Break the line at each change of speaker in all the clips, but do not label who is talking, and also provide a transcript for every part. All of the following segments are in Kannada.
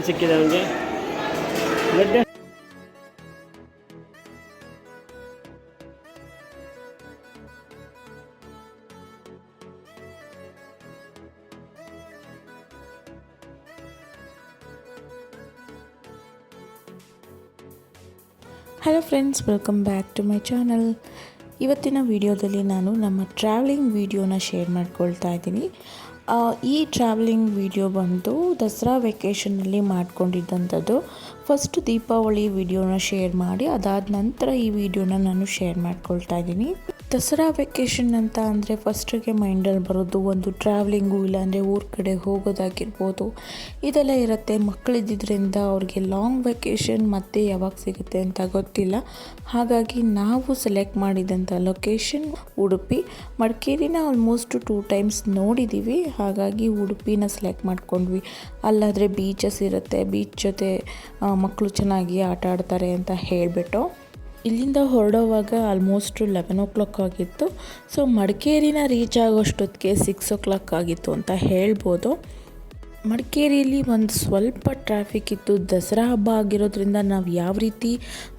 ಸಿಕ್ಕಿದೆ ಅವನಿಗೆ blood.
Hello friends, welcome back to my channel. ಇವತ್ತಿನ ವಿಡಿಯೋದಲ್ಲಿ ನಾನು ನಮ್ಮ ಟ್ರಾವೆಲಿಂಗ್ ವಿಡಿಯೋನ ಶೇರ್ ಮಾಡ್ಕೊಳ್ತಾ ಇದ್ದೀನಿ. ಈ ಟ್ರಾವೆಲಿಂಗ್ ವಿಡಿಯೋ ಬಂದು ದಸರಾ ವೆಕೇಷನಲ್ಲಿ ಮಾಡ್ಕೊಂಡಿದ್ದಂಥದ್ದು. ಫಸ್ಟ್ ದೀಪಾವಳಿ ವಿಡಿಯೋನ ಶೇರ್ ಮಾಡಿ ಅದಾದ ನಂತರ ಈ ವಿಡಿಯೋನ ನಾನು ಶೇರ್ ಮಾಡ್ಕೊಳ್ತಾ ಇದ್ದೀನಿ. ದಸರಾ ವೆಕೇಷನ್ ಅಂತ ಅಂದರೆ ಫಸ್ಟಿಗೆ ಮೈಂಡಲ್ಲಿ ಬರೋದು ಒಂದು ಟ್ರಾವೆಲಿಂಗು, ಇಲ್ಲಾಂದರೆ ಊರ ಕಡೆ ಹೋಗೋದಾಗಿರ್ಬೋದು, ಇದೆಲ್ಲ ಇರುತ್ತೆ. ಮಕ್ಕಳಿದ್ದರಿಂದ ಅವ್ರಿಗೆ ಲಾಂಗ್ ವೆಕೇಷನ್ ಮತ್ತೆ ಯಾವಾಗ ಸಿಗುತ್ತೆ ಅಂತ ಗೊತ್ತಿಲ್ಲ. ಹಾಗಾಗಿ ನಾವು ಸೆಲೆಕ್ಟ್ ಮಾಡಿದಂಥ ಲೊಕೇಶನ್ ಉಡುಪಿ. ಮಡಿಕೇರಿನ ಆಲ್ಮೋಸ್ಟ್ 2 ಟೈಮ್ಸ್ ನೋಡಿದ್ದೀವಿ, ಹಾಗಾಗಿ ಉಡುಪಿನ ಸೆಲೆಕ್ಟ್ ಮಾಡ್ಕೊಂಡ್ವಿ. ಅಲ್ಲಾದರೆ ಬೀಚಸ್ ಇರುತ್ತೆ, ಬೀಚ್ ಜೊತೆ ಮಕ್ಕಳು ಚೆನ್ನಾಗಿ ಆಟ ಆಡ್ತಾರೆ ಅಂತ ಹೇಳಿಬಿಟ್ಟು ಇಲ್ಲಿಂದ ಹೊರಡೋವಾಗ ಆಲ್ಮೋಸ್ಟ್ 11 o'clock ಆಗಿತ್ತು. ಸೊ ಮಡಿಕೇರಿನ ರೀಚ್ ಆಗೋಷ್ಟೊತ್ತಿಗೆ 6 o'clock ಆಗಿತ್ತು ಅಂತ ಹೇಳ್ಬೋದು. ಮಡಿಕೇರಿಯಲ್ಲಿ ಒಂದು ಸ್ವಲ್ಪ ಟ್ರಾಫಿಕ್ ಇತ್ತು. ದಸರಾ ಹಬ್ಬ ಆಗಿರೋದ್ರಿಂದ ನಾವು ಯಾವ ರೀತಿ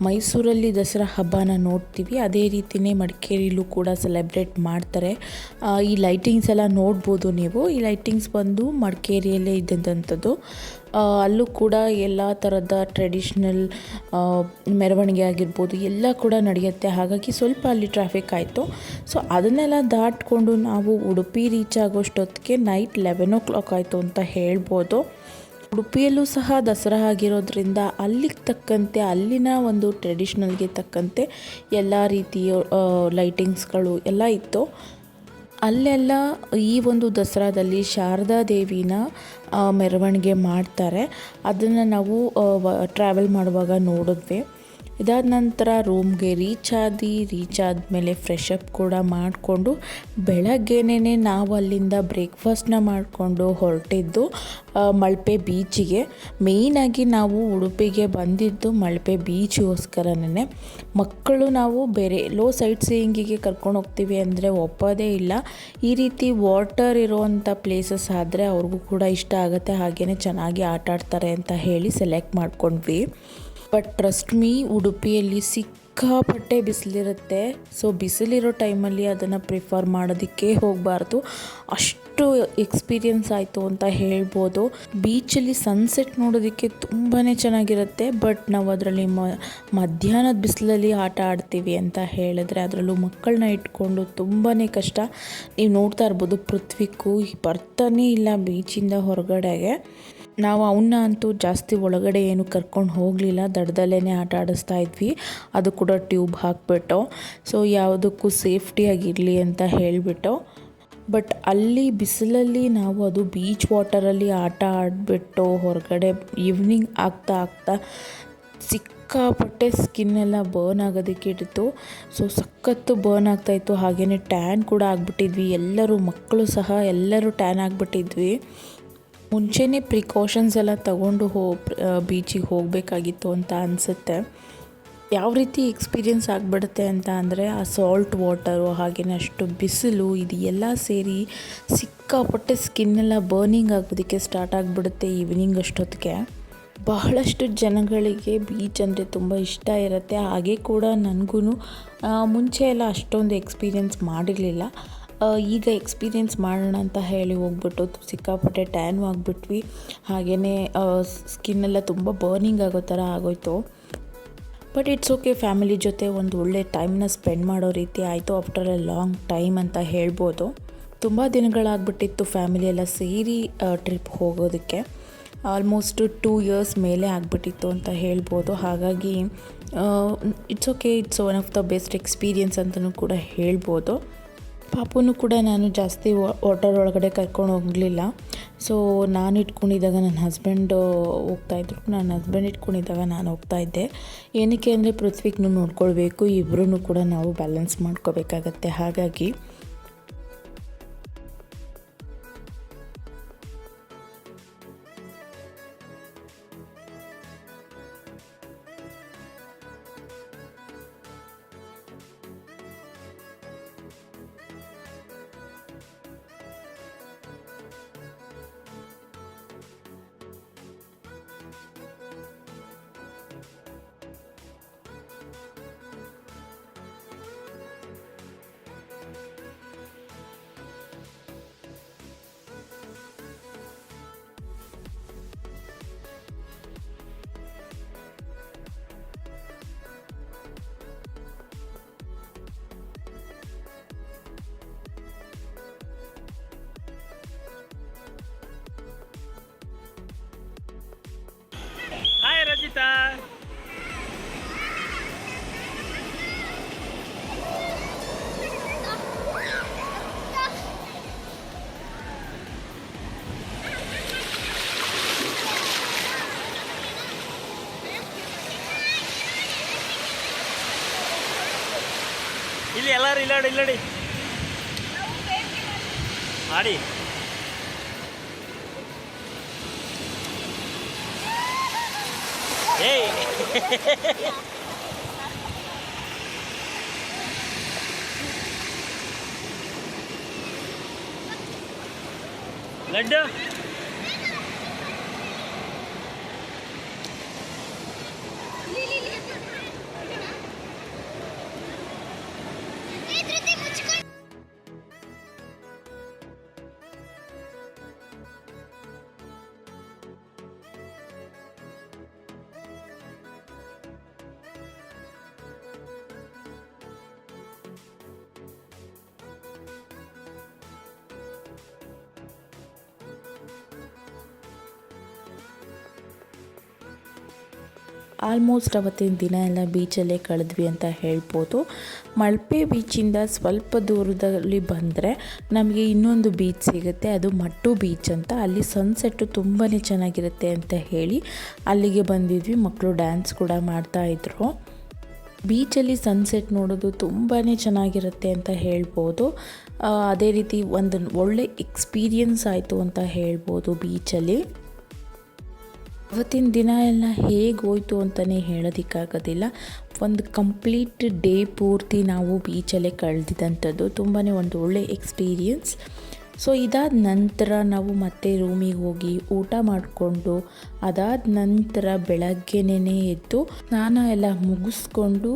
ಮೈಸೂರಲ್ಲಿ ದಸರಾ ಹಬ್ಬನ ನೋಡ್ತೀವಿ ಅದೇ ರೀತಿಯೇ ಮಡಿಕೇರಿಯಲ್ಲೂ ಕೂಡ ಸೆಲೆಬ್ರೇಟ್ ಮಾಡ್ತಾರೆ. ಈ ಲೈಟಿಂಗ್ಸ್ ಎಲ್ಲ ನೋಡ್ಬೋದು ನೀವು. ಈ ಲೈಟಿಂಗ್ಸ್ ಬಂದು ಮಡಿಕೇರಿಯಲ್ಲೇ ಇದ್ದಂಥದ್ದು. ಅಲ್ಲೂ ಕೂಡ ಎಲ್ಲ ಥರದ ಟ್ರೆಡಿಷ್ನಲ್ ಮೆರವಣಿಗೆ ಆಗಿರ್ಬೋದು ಎಲ್ಲ ಕೂಡ ನಡೆಯುತ್ತೆ. ಹಾಗಾಗಿ ಸ್ವಲ್ಪ ಅಲ್ಲಿ ಟ್ರಾಫಿಕ್ ಆಯಿತು. ಸೊ ಅದನ್ನೆಲ್ಲ ದಾಟಿಕೊಂಡು ನಾವು ಉಡುಪಿ ರೀಚ್ ಆಗೋಷ್ಟೊತ್ತಿಗೆ ನೈಟ್ 11 o'clock ಆಯಿತು ಅಂತ ಹೇಳ್ಬೋದು. ಉಡುಪಿಯಲ್ಲೂ ಸಹ ದಸರಾ ಆಗಿರೋದ್ರಿಂದ ಅಲ್ಲಿಗೆ ತಕ್ಕಂತೆ ಅಲ್ಲಿನ ಒಂದು ಟ್ರೆಡಿಷ್ನಲ್ಗೆ ತಕ್ಕಂತೆ ಎಲ್ಲ ರೀತಿಯ ಲೈಟಿಂಗ್ಸ್ಗಳು ಎಲ್ಲ ಇತ್ತು. ಅಲ್ಲೆಲ್ಲ ಈ ಒಂದು ದಸರಾದಲ್ಲಿ ಶಾರದಾ ದೇವಿನ ಮೆರವಣಿಗೆ ಮಾಡ್ತಾರೆ. ಅದನ್ನು ನಾವು ಟ್ರಾವೆಲ್ ಮಾಡುವಾಗ ನೋಡಿದ್ವಿ. ಇದಾದ ನಂತರ ರೂಮ್ಗೆ ರೀಚ್ ಆದಮೇಲೆ ಫ್ರೆಶ್ ಅಪ್ ಕೂಡ ಮಾಡಿಕೊಂಡು ಬೆಳಗ್ಗೆನೇ ನಾವು ಅಲ್ಲಿಂದ ಬ್ರೇಕ್ಫಾಸ್ಟ್ನ ಮಾಡಿಕೊಂಡು ಹೊರಟಿದ್ದು ಮಲ್ಪೆ ಬೀಚಿಗೆ. ಮೇಯ್ನಾಗಿ ನಾವು ಉಡುಪಿಗೆ ಬಂದಿದ್ದು ಮಲ್ಪೆ ಬೀಚ್ಗೋಸ್ಕರನೇ. ಮಕ್ಕಳು ನಾವು ಬೇರೆ ಎಲ್ಲೋ ಸೈಟ್ ಸೀಯಿಂಗಿಗೆ ಕರ್ಕೊಂಡು ಹೋಗ್ತೀವಿ ಅಂದರೆ ಒಪ್ಪೋದೇ ಇಲ್ಲ. ಈ ರೀತಿ ವಾಟರ್ ಇರೋವಂಥ ಪ್ಲೇಸಸ್ ಆದರೆ ಅವ್ರಿಗೂ ಕೂಡ ಇಷ್ಟ ಆಗುತ್ತೆ, ಹಾಗೆಯೇ ಚೆನ್ನಾಗಿ ಆಟ ಆಡ್ತಾರೆ ಅಂತ ಹೇಳಿ ಸೆಲೆಕ್ಟ್ ಮಾಡ್ಕೊಂಡ್ವಿ. ಬಟ್ ಟ್ರಸ್ಟ್ ಮೀ, ಉಡುಪಿಯಲ್ಲಿ ಸಿಕ್ಕಾಪಟ್ಟೆ ಬಿಸಿಲಿರುತ್ತೆ. ಸೊ ಬಿಸಿಲಿರೋ ಟೈಮಲ್ಲಿ ಅದನ್ನು ಪ್ರಿಫರ್ ಮಾಡೋದಕ್ಕೆ ಹೋಗಬಾರ್ದು. ಅಷ್ಟು ಎಕ್ಸ್ಪೀರಿಯನ್ಸ್ ಆಯಿತು ಅಂತ ಹೇಳ್ಬೋದು. ಬೀಚಲ್ಲಿ ಸನ್ಸೆಟ್ ನೋಡೋದಕ್ಕೆ ತುಂಬಾ ಚೆನ್ನಾಗಿರುತ್ತೆ. ಬಟ್ ನಾವು ಅದರಲ್ಲಿ ಮಧ್ಯಾಹ್ನದ ಬಿಸಿಲಲ್ಲಿ ಆಟ ಆಡ್ತೀವಿ ಅಂತ ಹೇಳಿದ್ರೆ ಅದರಲ್ಲೂ ಮಕ್ಕಳನ್ನ ಇಟ್ಕೊಂಡು ತುಂಬಾ ಕಷ್ಟ. ನೀವು ನೋಡ್ತಾ ಇರ್ಬೋದು, ಪೃಥ್ವಿಕ್ಕೂ ಬರ್ತಾನೇ ಇಲ್ಲ ಬೀಚಿಂದ ಹೊರಗಡೆಗೆ. ನಾವು ಅವನ್ನ ಅಂತೂ ಜಾಸ್ತಿ ಒಳಗಡೆ ಏನು ಕರ್ಕೊಂಡು ಹೋಗಲಿಲ್ಲ, ದಡದಲ್ಲೇ ಆಟ ಆಡಿಸ್ತಾ ಇದ್ವಿ. ಅದು ಕೂಡ ಟ್ಯೂಬ್ ಹಾಕಿಬಿಟ್ಟು, ಸೊ ಯಾವುದಕ್ಕೂ ಸೇಫ್ಟಿಯಾಗಿರಲಿ ಅಂತ ಹೇಳಿಬಿಟ್ಟು. ಬಟ್ ಅಲ್ಲಿ ಬಿಸಿಲಲ್ಲಿ ನಾವು ಅದು ಬೀಚ್ ವಾಟರಲ್ಲಿ ಆಟ ಆಡಿಬಿಟ್ಟು ಹೊರಗಡೆ ಈವ್ನಿಂಗ್ ಆಗ್ತಾ ಸಿಕ್ಕಾಪಟ್ಟೆ ಸ್ಕಿನ್ನೆಲ್ಲ ಬರ್ನ್ ಆಗೋದಕ್ಕೆ ಇಟ್ಟಿತ್ತು. ಸೊ ಸಖತ್ತು ಬರ್ನ್ ಆಗ್ತಾಯಿತ್ತು. ಹಾಗೆಯೇ ಟ್ಯಾನ್ ಕೂಡ ಆಗಿಬಿಟ್ಟಿದ್ವಿ ಎಲ್ಲರೂ, ಮಕ್ಕಳು ಸಹ ಎಲ್ಲರೂ ಟ್ಯಾನ್ ಆಗಿಬಿಟ್ಟಿದ್ವಿ. ಮುಂಚೆನೇ ಪ್ರಿಕಾಷನ್ಸ್ ಎಲ್ಲ ತಗೊಂಡು ಬೀಚಿಗೆ ಹೋಗಬೇಕಾಗಿತ್ತು ಅಂತ ಅನಿಸುತ್ತೆ. ಯಾವ ರೀತಿ ಎಕ್ಸ್ಪೀರಿಯೆನ್ಸ್ ಆಗಿಬಿಡುತ್ತೆ ಅಂತ ಅಂದರೆ ಆ ಸಾಲ್ಟ್ ವಾಟರು, ಹಾಗೆಯೇ ಅಷ್ಟು ಬಿಸಿಲು, ಇದು ಎಲ್ಲ ಸೇರಿ ಸಿಕ್ಕಾಪಟ್ಟೆ ಸ್ಕಿನ್ನೆಲ್ಲ ಬರ್ನಿಂಗ್ ಆಗೋದಕ್ಕೆ ಸ್ಟಾರ್ಟ್ ಆಗಿಬಿಡುತ್ತೆ ಈವ್ನಿಂಗ್ ಅಷ್ಟೊತ್ತಿಗೆ. ಬಹಳಷ್ಟು ಜನಗಳಿಗೆ ಬೀಚ್ ಅಂದರೆ ತುಂಬ ಇಷ್ಟ ಇರುತ್ತೆ. ಹಾಗೆ ಕೂಡ ನನಗೂ ಮುಂಚೆ ಎಲ್ಲ ಅಷ್ಟೊಂದು ಎಕ್ಸ್ಪೀರಿಯೆನ್ಸ್ ಮಾಡಿರಲಿಲ್ಲ. ಈಗ ಎಕ್ಸ್ಪೀರಿಯೆನ್ಸ್ ಮಾಡೋಣ ಅಂತ ಹೇಳಿ ಹೋಗ್ಬಿಟ್ಟು ಸಿಕ್ಕಾಪಟ್ಟೆ ಟ್ಯಾನು ಆಗಿಬಿಟ್ವಿ. ಹಾಗೆಯೇ ಸ್ಕಿನ್ನೆಲ್ಲ ತುಂಬ ಬರ್ನಿಂಗ್ ಆಗೋ ಥರ ಆಗೋಯ್ತು. ಬಟ್ ಇಟ್ಸ್ ಓಕೆ, ಫ್ಯಾಮಿಲಿ ಜೊತೆ ಒಂದು ಒಳ್ಳೆ ಟೈಮ್ನ ಸ್ಪೆಂಡ್ ಮಾಡೋ ರೀತಿ ಆಯಿತು ಆಫ್ಟರ್ ಎ ಲಾಂಗ್ ಟೈಮ್ ಅಂತ ಹೇಳ್ಬೋದು. ತುಂಬ ದಿನಗಳಾಗ್ಬಿಟ್ಟಿತ್ತು ಫ್ಯಾಮಿಲಿ ಎಲ್ಲ ಸೇರಿ ಟ್ರಿಪ್ ಹೋಗೋದಕ್ಕೆ. ಆಲ್ಮೋಸ್ಟ್ 2 years ಮೇಲೆ ಆಗಿಬಿಟ್ಟಿತ್ತು ಅಂತ ಹೇಳ್ಬೋದು. ಹಾಗಾಗಿ it's okay, it's one of the best experience ಅಂತಲೂ ಕೂಡ ಹೇಳ್ಬೋದು. ಪಾಪುನು ಕೂಡ ನಾನು ಜಾಸ್ತಿ ವಾಟರ್ ಒಳಗಡೆ ಕರ್ಕೊಂಡು ಹೋಗಲಿಲ್ಲ. ಸೊ ನಾನು ಇಟ್ಕೊಂಡಿದ್ದಾಗ ನನ್ನ ಹಸ್ಬೆಂಡ್ ಹೋಗ್ತಾಯಿದ್ರು, ನನ್ನ ಹಸ್ಬೆಂಡ್ ಇಟ್ಕೊಂಡಿದ್ದಾಗ ನಾನು ಹೋಗ್ತಾಯಿದ್ದೆ. ಏನಕ್ಕೆ ಅಂದರೆ ಪೃಥ್ವಿಗ್ನೂ ನೋಡ್ಕೊಳ್ಬೇಕು, ಇಬ್ಬರೂ ಕೂಡ ನಾವು ಬ್ಯಾಲೆನ್ಸ್ ಮಾಡ್ಕೋಬೇಕಾಗತ್ತೆ. ಹಾಗಾಗಿ
ಇಲ್ಲಿ ಎಲ್ಲರೂ ಇಲ್ಲಡಿ ಆಡಿ ಏಯ್ ಲಡ್ಡು
ಆಲ್ಮೋಸ್ಟ್ ಅವತ್ತಿನ ದಿನ ಎಲ್ಲ ಬೀಚಲ್ಲೇ ಕಳೆದ್ವಿ ಅಂತ ಹೇಳ್ಬೋದು. ಮಲ್ಪೆ ಬೀಚಿಂದ ಸ್ವಲ್ಪ ದೂರದಲ್ಲಿ ಬಂದರೆ ನಮಗೆ ಇನ್ನೊಂದು ಬೀಚ್ ಸಿಗುತ್ತೆ, ಅದು ಮಟ್ಟು ಬೀಚ್ ಅಂತ. ಅಲ್ಲಿ ಸನ್ಸೆಟ್ಟು ತುಂಬಾ ಚೆನ್ನಾಗಿರುತ್ತೆ ಅಂತ ಹೇಳಿ ಅಲ್ಲಿಗೆ ಬಂದಿದ್ವಿ. ಮಕ್ಕಳು ಡ್ಯಾನ್ಸ್ ಕೂಡ ಮಾಡ್ತಾಯಿದ್ರು. ಬೀಚಲ್ಲಿ ಸನ್ಸೆಟ್ ನೋಡೋದು ತುಂಬಾ ಚೆನ್ನಾಗಿರುತ್ತೆ ಅಂತ ಹೇಳ್ಬೋದು. ಅದೇ ರೀತಿ ಒಂದು ಒಳ್ಳೆ ಎಕ್ಸ್ಪೀರಿಯನ್ಸ್ ಆಯಿತು ಅಂತ ಹೇಳ್ಬೋದು ಬೀಚಲ್ಲಿ. ಅವತ್ತಿನ ದಿನ ಎಲ್ಲ ಹೇಗೆ ಹೋಯ್ತು ಅಂತಲೇ ಹೇಳೋದಕ್ಕಾಗೋದಿಲ್ಲ. ಒಂದು ಕಂಪ್ಲೀಟ್ ಡೇ ಪೂರ್ತಿ ನಾವು ಬೀಚಲ್ಲೇ ಕಳೆದಿದ್ದಂಥದ್ದು ತುಂಬಾ ಒಂದು ಒಳ್ಳೆ ಎಕ್ಸ್ಪೀರಿಯನ್ಸ್. ಸೊ ಇದಾದ ನಂತರ ನಾವು ಮತ್ತೆ ರೂಮಿಗೆ ಹೋಗಿ ಊಟ ಮಾಡಿಕೊಂಡು ಅದಾದ ನಂತರ ಬೆಳಗ್ಗೆನೇ ಎದ್ದು ಸ್ನಾನ ಎಲ್ಲ ಮುಗಿಸ್ಕೊಂಡು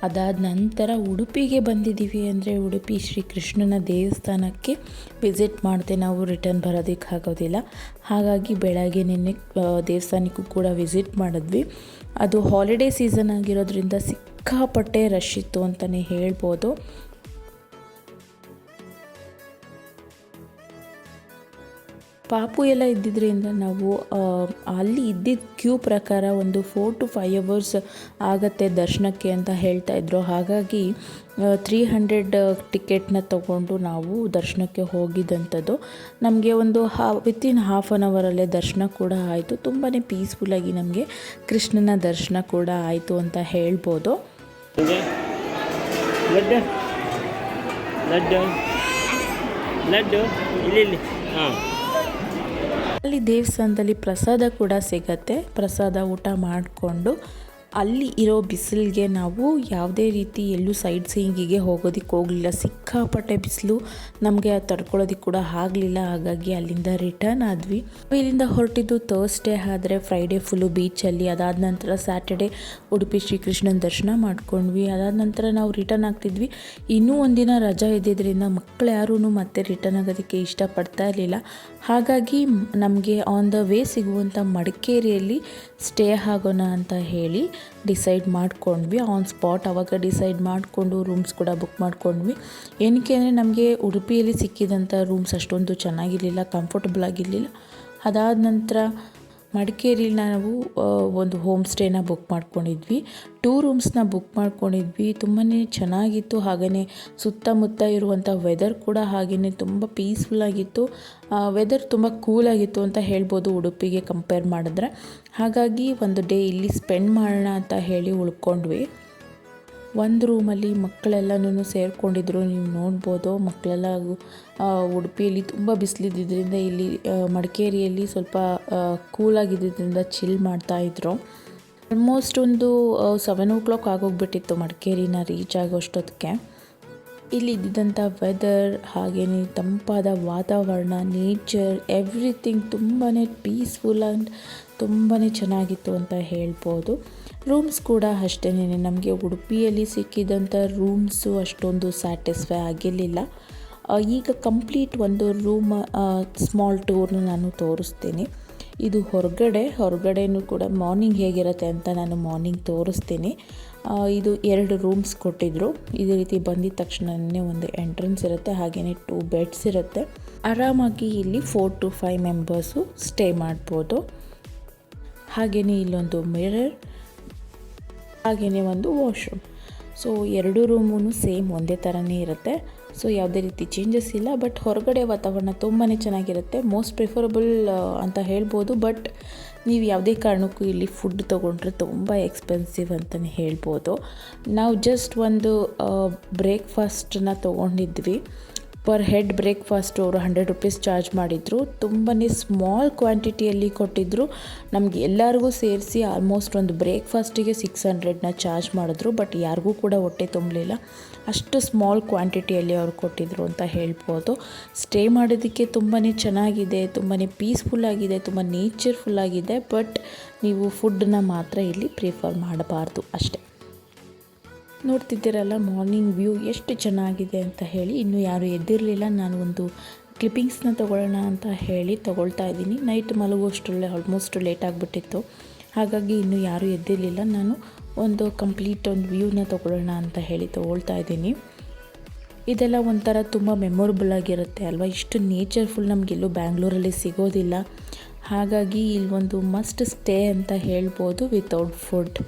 ಅದಾದ ನಂತರ ಉಡುಪಿಗೆ ಬಂದಿದ್ದೀವಿ. ಅಂದರೆ ಉಡುಪಿ ಶ್ರೀ ಕೃಷ್ಣನ ದೇವಸ್ಥಾನಕ್ಕೆ ವಿಸಿಟ್ ಮಾಡದೆ ನಾವು ರಿಟರ್ನ್ ಬರೋದಕ್ಕಾಗೋದಿಲ್ಲ. ಹಾಗಾಗಿ ಬೆಳಗ್ಗೆನೇ ದೇವಸ್ಥಾನಕ್ಕೂ ಕೂಡ ವಿಸಿಟ್ ಮಾಡಿದ್ವಿ. ಅದು ಹಾಲಿಡೇ ಸೀಸನ್ ಆಗಿರೋದ್ರಿಂದ ಸಿಕ್ಕಾಪಟ್ಟೆ ರಶ್ ಇತ್ತು ಅಂತಲೇ ಹೇಳ್ಬೋದು. ಪಾಪು ಎಲ್ಲ ಇದ್ದಿದ್ದರಿಂದ ನಾವು ಅಲ್ಲಿ ಇದ್ದಿದ್ದ ಕ್ಯೂ ಪ್ರಕಾರ ಒಂದು 4 to 5 hours ಆಗುತ್ತೆ ದರ್ಶನಕ್ಕೆ ಅಂತ ಹೇಳ್ತಾಯಿದ್ರು. ಹಾಗಾಗಿ 300 ಟಿಕೆಟ್ನ ತೊಗೊಂಡು ನಾವು ದರ್ಶನಕ್ಕೆ ಹೋಗಿದ್ದಂಥದ್ದು. ನಮಗೆ ಒಂದು ವಿತಿನ್ ಹಾಫ್ ಆನ್ ಅವರಲ್ಲೇ ದರ್ಶನ ಕೂಡ ಆಯಿತು. ತುಂಬಾ ಪೀಸ್ಫುಲ್ಲಾಗಿ ನಮಗೆ ಕೃಷ್ಣನ ದರ್ಶನ ಕೂಡ ಆಯಿತು ಅಂತ ಹೇಳ್ಬೋದು.
ಲಡ್ಡು ಇಲ್ಲಿ ಹಾಂ.
ಅಲ್ಲಿ ದೇವಸ್ಥಾನದಲ್ಲಿ ಪ್ರಸಾದ ಕೂಡ ಸಿಗತ್ತೆ. ಪ್ರಸಾದ ಊಟ ಮಾಡಿಕೊಂಡು ಅಲ್ಲಿ ಇರೋ ಬಿಸಿಲಿಗೆ ನಾವು ಯಾವುದೇ ರೀತಿ ಎಲ್ಲೂ ಸೈಡ್ ಸೀಯಿಂಗಿಗೆ ಹೋಗೋದಕ್ಕೆ ಹೋಗಲಿಲ್ಲ. ಸಿಕ್ಕಾಪಟ್ಟೆ ಬಿಸಿಲು, ನಮಗೆ ತಡ್ಕೊಳ್ಳೋದಕ್ಕೆ ಕೂಡ ಆಗಲಿಲ್ಲ. ಹಾಗಾಗಿ ಅಲ್ಲಿಂದ ರಿಟರ್ನ್ ಆದ್ವಿ. ಇಲ್ಲಿಂದ ಹೊರಟಿದ್ದು ಥರ್ಸ್ಡೇ ಆದರೆ ಫ್ರೈಡೇ ಫುಲ್ಲು ಬೀಚಲ್ಲಿ. ಅದಾದ ನಂತರ ಸ್ಯಾಟರ್ಡೇ ಉಡುಪಿ ಶ್ರೀಕೃಷ್ಣನ ದರ್ಶನ ಮಾಡ್ಕೊಂಡ್ವಿ. ಅದಾದ ನಂತರ ನಾವು ರಿಟರ್ನ್ ಆಗ್ತಿದ್ವಿ. ಇನ್ನೂ ಒಂದಿನ ರಜಾ ಇದ್ದಿದ್ದರಿಂದ ಮಕ್ಕಳು ಯಾರೂ ಮತ್ತೆ ರಿಟರ್ನ್ ಆಗೋದಕ್ಕೆ ಇಷ್ಟಪಡ್ತಾ ಇರಲಿಲ್ಲ. ಹಾಗಾಗಿ ನಮಗೆ ಆನ್ ದ ವೇ ಸಿಗುವಂಥ ಮಡಿಕೇರಿಯಲ್ಲಿ ಸ್ಟೇ ಆಗೋಣ ಅಂತ ಹೇಳಿ ಡಿಸೈಡ್ ಮಾಡ್ಕೊಂಡ್ವಿ. ಆನ್ ಸ್ಪಾಟ್ ಆವಾಗ ಡಿಸೈಡ್ ಮಾಡಿಕೊಂಡು ರೂಮ್ಸ್ ಕೂಡ ಬುಕ್ ಮಾಡ್ಕೊಂಡ್ವಿ. ಏನಕ್ಕೆ ಅಂದರೆ ನಮಗೆ ಉಡುಪಿಯಲ್ಲಿ ಸಿಕ್ಕಿದಂಥ ರೂಮ್ಸ್ ಅಷ್ಟೊಂದು ಚೆನ್ನಾಗಿರಲಿಲ್ಲ, ಕಂಫರ್ಟಬಲ್ ಆಗಿರಲಿಲ್ಲ. ಅದಾದ ನಂತರ ಮಡಿಕೇರಿಲಿ ನಾವು ಒಂದು ಹೋಮ್ ಸ್ಟೇನ ಬುಕ್ ಮಾಡ್ಕೊಂಡಿದ್ವಿ. 2 ರೂಮ್ಸ್ನ ಬುಕ್ ಮಾಡ್ಕೊಂಡಿದ್ವಿ. ತುಂಬಾ ಚೆನ್ನಾಗಿತ್ತು. ಹಾಗೆಯೇ ಸುತ್ತಮುತ್ತ ಇರುವಂಥ ವೆದರ್ ಕೂಡ ಹಾಗೆಯೇ ತುಂಬ ಪೀಸ್ಫುಲ್ಲಾಗಿತ್ತು. ವೆದರ್ ತುಂಬ ಕೂಲಾಗಿತ್ತು ಅಂತ ಹೇಳ್ಬೋದು ಉಡುಪಿಗೆ ಕಂಪೇರ್ ಮಾಡಿದ್ರೆ. ಹಾಗಾಗಿ ಒಂದು ಡೇ ಇಲ್ಲಿ ಸ್ಪೆಂಡ್ ಮಾಡೋಣ ಅಂತ ಹೇಳಿ ಉಳ್ಕೊಂಡ್ವಿ. ಒಂದು ರೂಮಲ್ಲಿ ಮಕ್ಕಳೆಲ್ಲನೂ ಸೇರಿಕೊಂಡಿದ್ರು. ನೀವು ನೋಡ್ಬೋದು, ಮಕ್ಕಳೆಲ್ಲ ಉಡುಪಿಯಲ್ಲಿ ತುಂಬ ಬಿಸಿಲಿದ್ದರಿಂದ ಇಲ್ಲಿ ಮಡಿಕೇರಿಯಲ್ಲಿ ಸ್ವಲ್ಪ ಕೂಲಾಗಿದ್ದರಿಂದ ಚಿಲ್ ಮಾಡ್ತಾಯಿದ್ರು. ಆಲ್ಮೋಸ್ಟ್ ಒಂದು 7 o'clock ಆಗೋಗ್ಬಿಟ್ಟಿತ್ತು ಮಡಿಕೇರಿನ ರೀಚ್ ಆಗೋಷ್ಟೊತ್ತಿಗೆ. ಇಲ್ಲಿ ಇದ್ದಿದ್ದಂಥ ವೆದರ್ ಹಾಗೆಯೇ ತಂಪಾದ ವಾತಾವರಣ, ನೇಚರ್, ಎವ್ರಿಥಿಂಗ್ ತುಂಬಾ ಪೀಸ್ಫುಲ್ ಆ್ಯಂಡ್ ತುಂಬಾ ಚೆನ್ನಾಗಿತ್ತು ಅಂತ ಹೇಳ್ಬೋದು. ರೂಮ್ಸ್ ಕೂಡ ಅಷ್ಟೇ, ನಮಗೆ ಉಡುಪಿಯಲ್ಲಿ ಸಿಕ್ಕಿದಂಥ ರೂಮ್ಸು ಅಷ್ಟೊಂದು ಸ್ಯಾಟಿಸ್ಫೈ ಆಗಿರಲಿಲ್ಲ. ಈಗ ಕಂಪ್ಲೀಟ್ ಒಂದು ರೂಮ್ ಸ್ಮಾಲ್ ಟೂರ್ನ ನಾನು ತೋರಿಸ್ತೀನಿ. ಇದು ಹೊರಗಡೆನೂ ಕೂಡ ಮಾರ್ನಿಂಗ್ ಹೇಗಿರುತ್ತೆ ಅಂತ ನಾನು ಮಾರ್ನಿಂಗ್ ತೋರಿಸ್ತೀನಿ. ಇದು 2 ರೂಮ್ಸ್ ಕೊಟ್ಟಿದ್ದರು. ಇದೇ ರೀತಿ ಬಂದಿದ್ದ ತಕ್ಷಣವೇ ಒಂದು ಎಂಟ್ರೆನ್ಸ್ ಇರುತ್ತೆ, ಹಾಗೆಯೇ 2 ಬೆಡ್ಸ್ ಇರುತ್ತೆ. ಆರಾಮಾಗಿ ಇಲ್ಲಿ 4 to 5 ಮೆಂಬರ್ಸು ಸ್ಟೇ ಮಾಡ್ಬೋದು. ಹಾಗೆಯೇ ಇಲ್ಲೊಂದು ಮಿರರ್, ಹಾಗೆಯೇ ಒಂದು ವಾಶ್ರೂಮ್. ಸೊ 2 ರೂಮೂ ಸೇಮ್ ಒಂದೇ ಥರನೇ ಇರುತ್ತೆ. ಸೊ ಯಾವುದೇ ರೀತಿ ಚೇಂಜಸ್ ಇಲ್ಲ. ಬಟ್ ಹೊರಗಡೆ ವಾತಾವರಣ ತುಂಬಾ ಚೆನ್ನಾಗಿರುತ್ತೆ. ಮೋಸ್ಟ್ ಪ್ರಿಫರಬಲ್ ಅಂತ ಹೇಳ್ಬೋದು. ಬಟ್ ನೀವು ಯಾವುದೇ ಕಾರಣಕ್ಕೂ ಇಲ್ಲಿ ಫುಡ್ ತೊಗೊಂಡ್ರೆ ತುಂಬ ಎಕ್ಸ್ಪೆನ್ಸಿವ್ ಅಂತಲೇ ಹೇಳ್ಬೋದು. ನಾವು ಜಸ್ಟ್ ಒಂದು ಬ್ರೇಕ್ಫಾಸ್ಟನ್ನ ತೊಗೊಂಡಿದ್ವಿ. ಪರ್ ಹೆಡ್ ಬ್ರೇಕ್ಫಾಸ್ಟ್ ಅವರು 100 ರುಪೀಸ್ ಚಾರ್ಜ್ ಮಾಡಿದರು. ತುಂಬಾ ಸ್ಮಾಲ್ ಕ್ವಾಂಟಿಟಿಯಲ್ಲಿ ಕೊಟ್ಟಿದ್ದರು. ನಮಗೆ ಎಲ್ಲರಿಗೂ ಸೇರಿಸಿ ಆಲ್ಮೋಸ್ಟ್ ಒಂದು ಬ್ರೇಕ್ಫಾಸ್ಟಿಗೆ 600ನ ಚಾರ್ಜ್ ಮಾಡಿದ್ರು. ಬಟ್ ಯಾರಿಗೂ ಕೂಡ ಹೊಟ್ಟೆ ತುಂಬಲಿಲ್ಲ, ಅಷ್ಟು ಸ್ಮಾಲ್ ಕ್ವಾಂಟಿಟಿಯಲ್ಲಿ ಅವರು ಕೊಟ್ಟಿದ್ದರು ಅಂತ ಹೇಳ್ಬೋದು. ಸ್ಟೇ ಮಾಡೋದಕ್ಕೆ ತುಂಬಾ ಚೆನ್ನಾಗಿದೆ, ತುಂಬಾ ಪೀಸ್ಫುಲ್ಲಾಗಿದೆ, ತುಂಬ ನೇಚರ್ಫುಲ್ಲಾಗಿದೆ. ಬಟ್ ನೀವು ಫುಡ್ಡನ್ನ ಮಾತ್ರ ಇಲ್ಲಿ ಪ್ರಿಫರ್ ಮಾಡಬಾರ್ದು ಅಷ್ಟೇ. ನೋಡ್ತಿದ್ದೀರಲ್ಲ ಮಾರ್ನಿಂಗ್ ವ್ಯೂ ಎಷ್ಟು ಚೆನ್ನಾಗಿದೆ ಅಂತ ಹೇಳಿ. ಇನ್ನೂ ಯಾರೂ ಎದ್ದಿರಲಿಲ್ಲ. ನಾನು ಒಂದು ಕ್ಲಿಪ್ಪಿಂಗ್ಸ್ನ ತೊಗೊಳ್ಳೋಣ ಅಂತ ಹೇಳಿ ತೊಗೊಳ್ತಾ ಇದ್ದೀನಿ. ನೈಟ್ ಮಲಗುವಷ್ಟರಲ್ಲೇ ಆಲ್ಮೋಸ್ಟ್ ಲೇಟ್ ಆಗಿಬಿಟ್ಟಿತ್ತು, ಹಾಗಾಗಿ ಇನ್ನೂ ಯಾರೂ ಎದ್ದಿರಲಿಲ್ಲ. ನಾನು ಒಂದು ಕಂಪ್ಲೀಟ್ ಒಂದು ವ್ಯೂನ ತೊಗೊಳ್ಳೋಣ ಅಂತ ಹೇಳಿ ತೊಗೊಳ್ತಾ ಇದ್ದೀನಿ. ಇದೆಲ್ಲ ಒಂಥರ ತುಂಬ ಮೆಮೊರಬಲ್ ಆಗಿರುತ್ತೆ ಅಲ್ವಾ. ಇಷ್ಟು ನೇಚರ್ಫುಲ್ ನಮಗೆಲ್ಲೂ ಬ್ಯಾಂಗ್ಳೂರಲ್ಲಿ ಸಿಗೋದಿಲ್ಲ. ಹಾಗಾಗಿ ಇಲ್ಲಿ ಒಂದು ಮಸ್ಟ್ ಸ್ಟೇ ಅಂತ ಹೇಳ್ಬೋದು ವಿತೌಟ್ ಫುಡ್.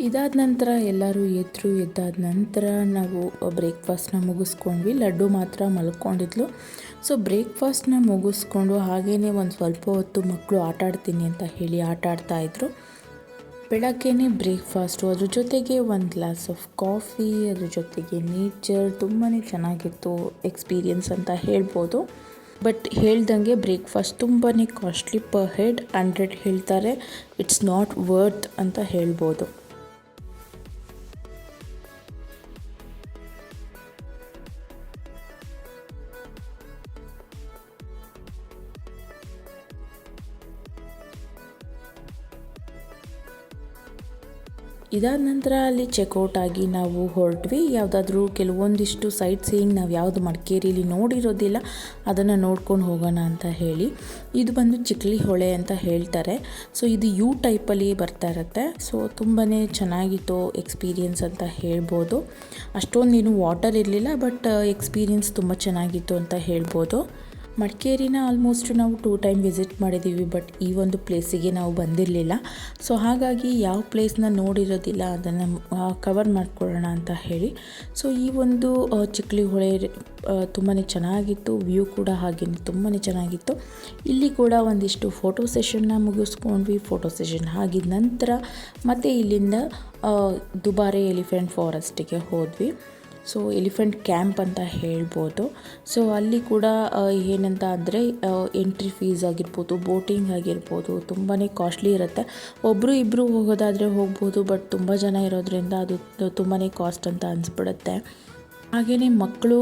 ಇದಾದ ನಂತರ ಎಲ್ಲರೂ ಎದ್ದಾದ ನಂತರ ನಾವು ಬ್ರೇಕ್ಫಾಸ್ಟ್ನ ಮುಗಿಸ್ಕೊಂಡ್ವಿ. ಲಡ್ಡು ಮಾತ್ರ ಮಲ್ಕೊಂಡಿದ್ಲು. ಸೊ ಬ್ರೇಕ್ಫಾಸ್ಟ್ನ ಮುಗಿಸ್ಕೊಂಡು ಹಾಗೇ ಒಂದು ಸ್ವಲ್ಪ ಹೊತ್ತು ಮಕ್ಕಳು ಆಟಾಡ್ತೀನಿ ಅಂತ ಹೇಳಿ ಆಟಾಡ್ತಾಯಿದ್ರು. ಬೆಳಗ್ಗೆನೇ ಬ್ರೇಕ್ಫಾಸ್ಟು, ಅದ್ರ ಜೊತೆಗೆ ಒಂದು ಗ್ಲಾಸ್ ಆಫ್ ಕಾಫಿ, ಅದ್ರ ಜೊತೆಗೆ ನೇಚರ್, ತುಂಬಾ ಚೆನ್ನಾಗಿತ್ತು ಎಕ್ಸ್ಪೀರಿಯನ್ಸ್ ಅಂತ ಹೇಳ್ಬೋದು. ಬಟ್ ಹೇಳ್ದಂಗೆ ಬ್ರೇಕ್ಫಾಸ್ಟ್ ತುಂಬಾ ಕಾಸ್ಟ್ಲಿ, ಪರ್ ಹೆಡ್ 100 ಹೇಳ್ತಾರೆ. ಇಟ್ಸ್ ನಾಟ್ ವರ್ತ್ ಅಂತ ಹೇಳ್ಬೋದು. ಇದಾದ ನಂತರ ಅಲ್ಲಿ ಚೆಕ್ಔಟ್ ಆಗಿ ನಾವು ಹೊರಟ್ವಿ. ಯಾವುದಾದ್ರೂ ಕೆಲವೊಂದಿಷ್ಟು ಸೈಟ್ ಸೀಯಿಂಗ್ ನಾವು ಯಾವುದು ಮಡಿಕೇರಿಯಲ್ಲಿ ನೋಡಿರೋದಿಲ್ಲ ಅದನ್ನು ನೋಡ್ಕೊಂಡು ಹೋಗೋಣ ಅಂತ ಹೇಳಿ. ಇದು ಬಂದು ಚಿಕ್ಲಿ ಹೊಳೆ ಅಂತ ಹೇಳ್ತಾರೆ. ಸೊ ಇದು ಯು ಟೈಪಲ್ಲಿ ಬರ್ತಾ ಇರುತ್ತೆ. ಸೊ ತುಂಬಾ ಚೆನ್ನಾಗಿತ್ತು ಎಕ್ಸ್ಪೀರಿಯನ್ಸ್ ಅಂತ ಹೇಳ್ಬೋದು. ಅಷ್ಟೊಂದೇನು ವಾಟರ್ ಇರಲಿಲ್ಲ, ಬಟ್ ಎಕ್ಸ್ಪೀರಿಯನ್ಸ್ ತುಂಬ ಚೆನ್ನಾಗಿತ್ತು ಅಂತ ಹೇಳ್ಬೋದು. ಮಡಿಕೇರಿನ ಆಲ್ಮೋಸ್ಟ್ ನಾವು 2 ಟೈಮ್ ವಿಸಿಟ್ ಮಾಡಿದ್ದೀವಿ, ಬಟ್ ಈ ಒಂದು ಪ್ಲೇಸಿಗೆ ನಾವು ಬಂದಿರಲಿಲ್ಲ. ಸೊ ಹಾಗಾಗಿ ಯಾವ ಪ್ಲೇಸ್ನ ನೋಡಿರೋದಿಲ್ಲ ಅದನ್ನು ಕವರ್ ಮಾಡ್ಕೊಳ್ಳೋಣ ಅಂತ ಹೇಳಿ. ಸೊ ಈ ಒಂದು ಚಿಕ್ಲಿ ಹೊಳೆ ತುಂಬಾ ಚೆನ್ನಾಗಿತ್ತು. ವ್ಯೂ ಕೂಡ ಹಾಗೆ ತುಂಬಾ ಚೆನ್ನಾಗಿತ್ತು. ಇಲ್ಲಿ ಕೂಡ ಒಂದಿಷ್ಟು ಫೋಟೋ ಸೆಷನ್ನ ಮುಗಿಸ್ಕೊಂಡ್ವಿ. ಫೋಟೋ ಸೆಷನ್ ಆಗಿದ ನಂತರ ಮತ್ತೆ ಇಲ್ಲಿಂದ ದುಬಾರೆ ಎಲಿಫೆಂಟ್ ಫಾರೆಸ್ಟಿಗೆ ಹೋದ್ವಿ. ಸೊ ಎಲಿಫೆಂಟ್ ಕ್ಯಾಂಪ್ ಅಂತ ಹೇಳ್ಬೋದು. ಸೊ ಅಲ್ಲಿ ಕೂಡ ಏನಂತ ಅಂದರೆ ಎಂಟ್ರಿ ಫೀಸ್ ಆಗಿರ್ಬೋದು, ಬೋಟಿಂಗ್ ಆಗಿರ್ಬೋದು, ತುಂಬಾ ಕಾಸ್ಟ್ಲಿ ಇರುತ್ತೆ. ಒಬ್ಬರು ಇಬ್ಬರು ಹೋಗೋದಾದರೆ ಹೋಗ್ಬೋದು, ಬಟ್ ತುಂಬ ಜನ ಇರೋದ್ರಿಂದ ಅದು ತುಂಬಾ ಕಾಸ್ಟ್ ಅಂತ ಅನಿಸ್ಬಿಡುತ್ತೆ. ಹಾಗೆಯೇ ಮಕ್ಕಳು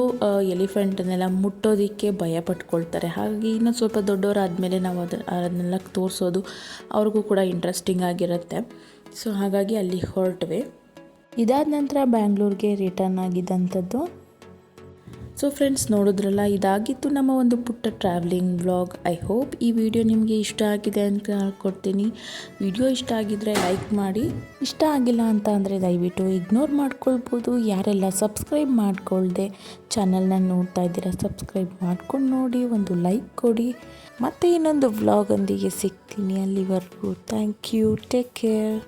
ಎಲಿಫೆಂಟನ್ನೆಲ್ಲ ಮುಟ್ಟೋದಕ್ಕೆ ಭಯ ಪಟ್ಕೊಳ್ತಾರೆ. ಹಾಗಾಗಿ ಇನ್ನೂ ಸ್ವಲ್ಪ ದೊಡ್ಡವರಾದಮೇಲೆ ನಾವು ಅದನ್ನೆಲ್ಲ ತೋರಿಸೋದು ಅವ್ರಿಗೂ ಕೂಡ ಇಂಟ್ರೆಸ್ಟಿಂಗ್ ಆಗಿರುತ್ತೆ. ಸೊ ಹಾಗಾಗಿ ಅಲ್ಲಿ ಹೊರಟ್ವಿ. ಇದಾದ ನಂತರ ಬ್ಯಾಂಗ್ಳೂರಿಗೆ ರಿಟರ್ನ್ ಆಗಿದ್ದಂಥದ್ದು. ಸೊ ಫ್ರೆಂಡ್ಸ್, ನೋಡಿದ್ರಲ್ಲ, ಇದಾಗಿತ್ತು ನಮ್ಮ ಒಂದು ಪುಟ್ಟ ಟ್ರಾವೆಲಿಂಗ್ ವ್ಲಾಗ್. ಐ ಹೋಪ್ ಈ ವಿಡಿಯೋ ನಿಮಗೆ ಇಷ್ಟ ಆಗಿದೆ ಅಂತ ಹೇಳ್ಕೊಡ್ತೀನಿ. ವಿಡಿಯೋ ಇಷ್ಟ ಆಗಿದ್ದರೆ ಲೈಕ್ ಮಾಡಿ, ಇಷ್ಟ ಆಗಿಲ್ಲ ಅಂತ ಅಂದರೆ ದಯವಿಟ್ಟು ಇಗ್ನೋರ್ ಮಾಡ್ಕೊಳ್ಬೋದು. ಯಾರೆಲ್ಲ ಸಬ್ಸ್ಕ್ರೈಬ್ ಮಾಡ್ಕೊಳ್ದೆ ಚಾನಲ್ನ ನೋಡ್ತಾ ಇದ್ದೀರಾ, ಸಬ್ಸ್ಕ್ರೈಬ್ ಮಾಡ್ಕೊಂಡು ನೋಡಿ, ಒಂದು ಲೈಕ್ ಕೊಡಿ. ಮತ್ತೆ ಇನ್ನೊಂದು ವ್ಲಾಗೊಂದಿಗೆ ಸಿಗ್ತೀನಿ. ಅಲ್ಲಿವರೆಗೂ ಥ್ಯಾಂಕ್ ಯು, ಟೇಕ್ ಕೇರ್.